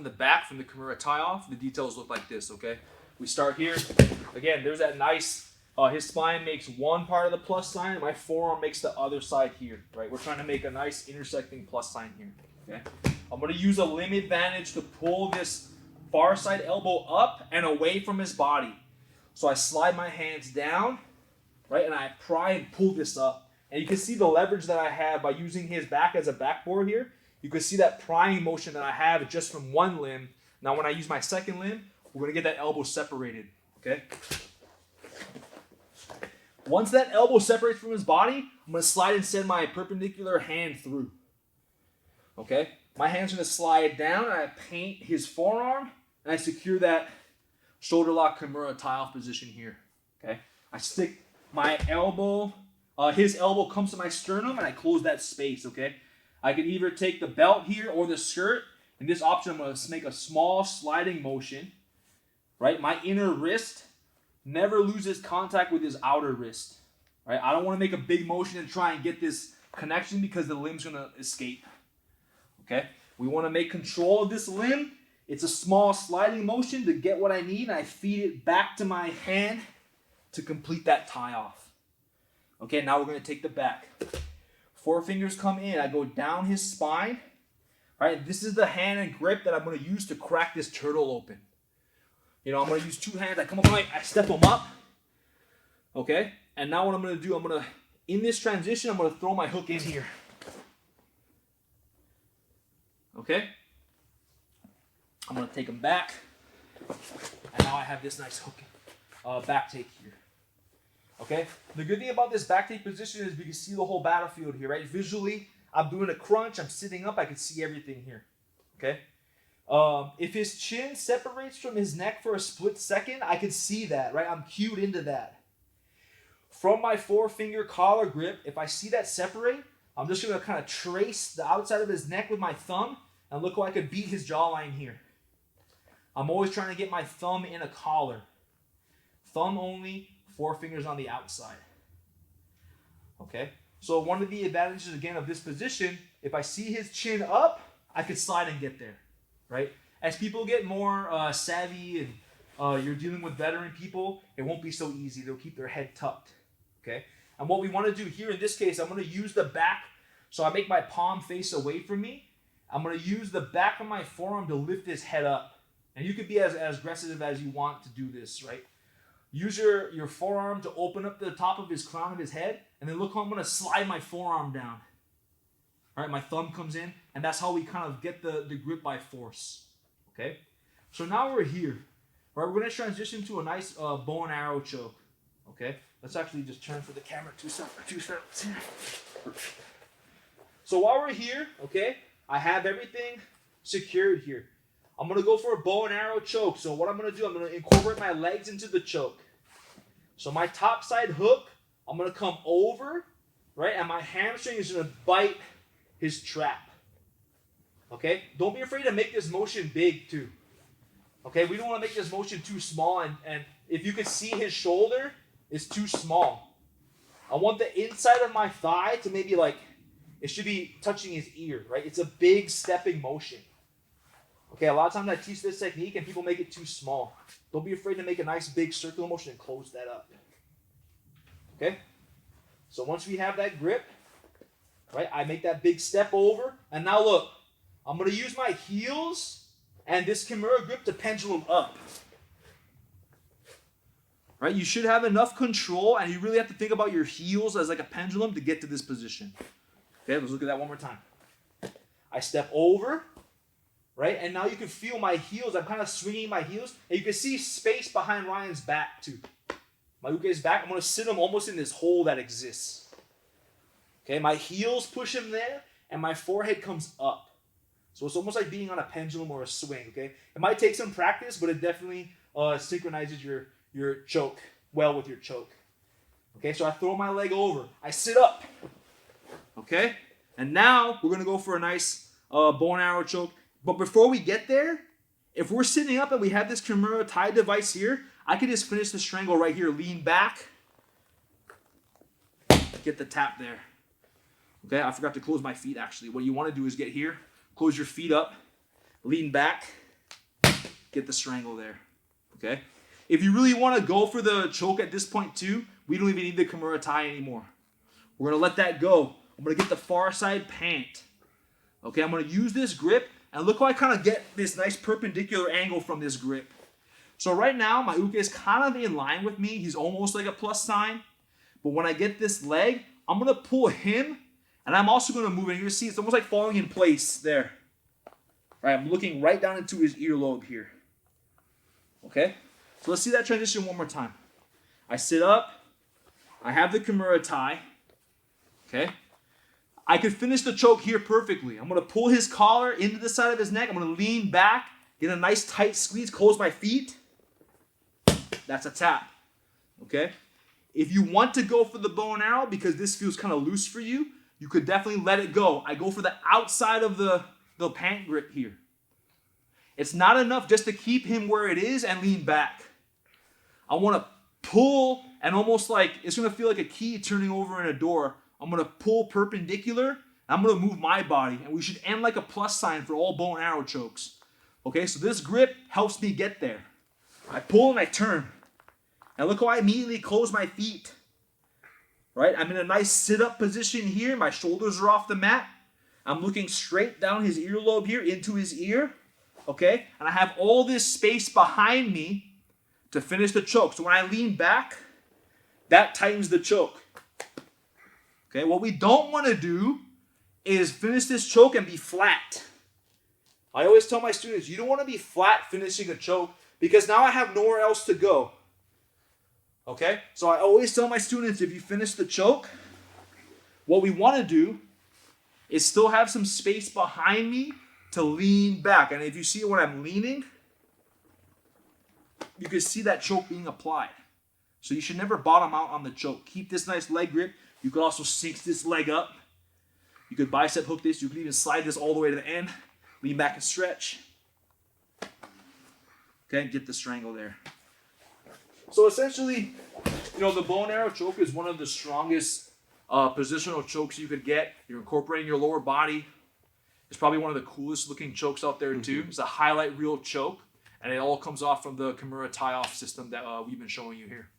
from the back, from the Kimura tie-off, the details look like this, okay? We start here. Again, there's that nice, his spine makes one part of the plus sign, and my forearm makes the other side here, right? We're trying to make a nice intersecting plus sign here, okay? I'm going to use a limb advantage to pull this far side elbow up and away from his body. So I slide my hands down, right, and I pry and pull this up. And you can see the leverage that I have by using his back as a backboard here. You can see that prying motion that I have just from one limb. Now when I use my second limb, we're going to get that elbow separated, okay? Once that elbow separates from his body, I'm going to slide and send my perpendicular hand through, okay? My hand's going to slide down, and I paint his forearm, and I secure that shoulder lock Kimura tie-off position here, okay? I stick my elbow, his elbow comes to my sternum, and I close that space, okay? I can either take the belt here or the skirt. In this option, I'm going to make a small sliding motion, right? My inner wrist never loses contact with his outer wrist, right? I don't want to make a big motion and try and get this connection because the limb's going to escape, okay? We want to make control of this limb. It's a small sliding motion to get what I need, and I feed it back to my hand to complete that tie-off. Okay, now we're going to take the back. Four fingers come in. I go down his spine. All right, this is the hand and grip that I'm going to use to crack this turtle open. You know, I'm going to use two hands. I come up, I step them up. Okay, and now what I'm going to do, in this transition, I'm going to throw my hook in here. Okay, I'm going to take them back. And now I have this nice hook, back take here. Okay, the good thing about this back take position is we can see the whole battlefield here, right? Visually, I'm doing a crunch, I'm sitting up, I can see everything here, okay? If his chin separates from his neck for a split second, I can see that, right? I'm cued into that. From my four-finger collar grip, if I see that separate, I'm just going to kind of trace the outside of his neck with my thumb and look how I could beat his jawline here. I'm always trying to get my thumb in a collar. Thumb only, four fingers on the outside. Okay, so one of the advantages again of this position, if I see his chin up, I could slide and get there, right? As people get more savvy and you're dealing with veteran people, it won't be so easy. They'll keep their head tucked, okay? And what we want to do here in this case, I'm going to use the back, so I make my palm face away from me. I'm going to use the back of my forearm to lift his head up. And you could be as aggressive as you want to do this, right? Use your forearm to open up the top of his crown of his head, and then look how I'm going to slide my forearm down. All right, my thumb comes in, and that's how we kind of get the grip by force. Okay? So now we're here. All right, we're going to transition to a nice bow and arrow choke. Okay? Let's actually just turn for the camera two seconds here. So while we're here, okay, I have everything secured here. I'm going to go for a bow and arrow choke. So what I'm going to do, I'm going to incorporate my legs into the choke. So my top side hook, I'm going to come over, right? And my hamstring is going to bite his trap. Okay? Don't be afraid to make this motion big too. Okay? We don't want to make this motion too small. And if you can see his shoulder, it's too small. I want the inside of my thigh to maybe it should be touching his ear, right? It's a big stepping motion. Okay, a lot of times I teach this technique and people make it too small. Don't be afraid to make a nice big circular motion and close that up. Okay? So once we have that grip, right, I make that big step over. And now look, I'm going to use my heels and this Kimura grip to pendulum up. Right? You should have enough control, and you really have to think about your heels as like a pendulum to get to this position. Okay, let's look at that one more time. I step over. Right? And now you can feel my heels. I'm kind of swinging my heels. And you can see space behind Ryan's back too. My uke's back. I'm going to sit him almost in this hole that exists. Okay? My heels push him there. And my forehead comes up. So it's almost like being on a pendulum or a swing. Okay? It might take some practice, but it definitely synchronizes your choke well with your choke. Okay? So I throw my leg over. I sit up. Okay? And now we're going to go for a nice bow and arrow choke. But before we get there, if we're sitting up and we have this Kimura tie device here, I can just finish the strangle right here. Lean back. Get the tap there. Okay, I forgot to close my feet actually. What you want to do is get here, close your feet up, lean back, Get the strangle there. Okay? If you really want to go for the choke at this point too, we don't even need the Kimura tie anymore. We're going to let that go. I'm going to get the far side pant. Okay, I'm going to use this grip, and look how I kind of get this nice perpendicular angle from this grip. So right now, my uke is kind of in line with me. He's almost like a plus sign. But when I get this leg, I'm going to pull him, and I'm also going to move it. You're going to see it's almost like falling in place there. Right, I'm looking right down into his earlobe here. Okay, so let's see that transition one more time. I sit up. I have the Kimura tie. Okay. I could finish the choke here perfectly. I'm going to pull his collar into the side of his neck. I'm going to lean back, get a nice tight squeeze, close my feet. That's a tap. Okay? If you want to go for the bow and arrow because this feels kind of loose for you, you could definitely let it go. I go for the outside of the pant grip here. It's not enough just to keep him where it is and lean back. I want to pull and almost like it's going to feel like a key turning over in a door. I'm going to pull perpendicular, and I'm going to move my body, and we should end like a plus sign for all bow and arrow chokes. Okay, so this grip helps me get there. I pull and I turn, and look how I immediately close my feet. Right, I'm in a nice sit-up position here. My shoulders are off the mat. I'm looking straight down his earlobe here into his ear. Okay, and I have all this space behind me to finish the choke. So when I lean back, that tightens the choke. Okay, what we don't want to do is finish this choke and be flat. I always tell my students, you don't want to be flat finishing a choke because now I have nowhere else to go. Okay, so I always tell my students, if you finish the choke, what we want to do is still have some space behind me to lean back. And if you see when I'm leaning, you can see that choke being applied. So you should never bottom out on the choke. Keep this nice leg grip. You could also sink this leg up. You could bicep hook this. You could even slide this all the way to the end. Lean back and stretch. Okay, get the strangle there. So essentially, the bow and arrow choke is one of the strongest positional chokes you could get. You're incorporating your lower body. It's probably one of the coolest looking chokes out there too. It's a highlight reel choke, and it all comes off from the Kimura tie-off system that we've been showing you here.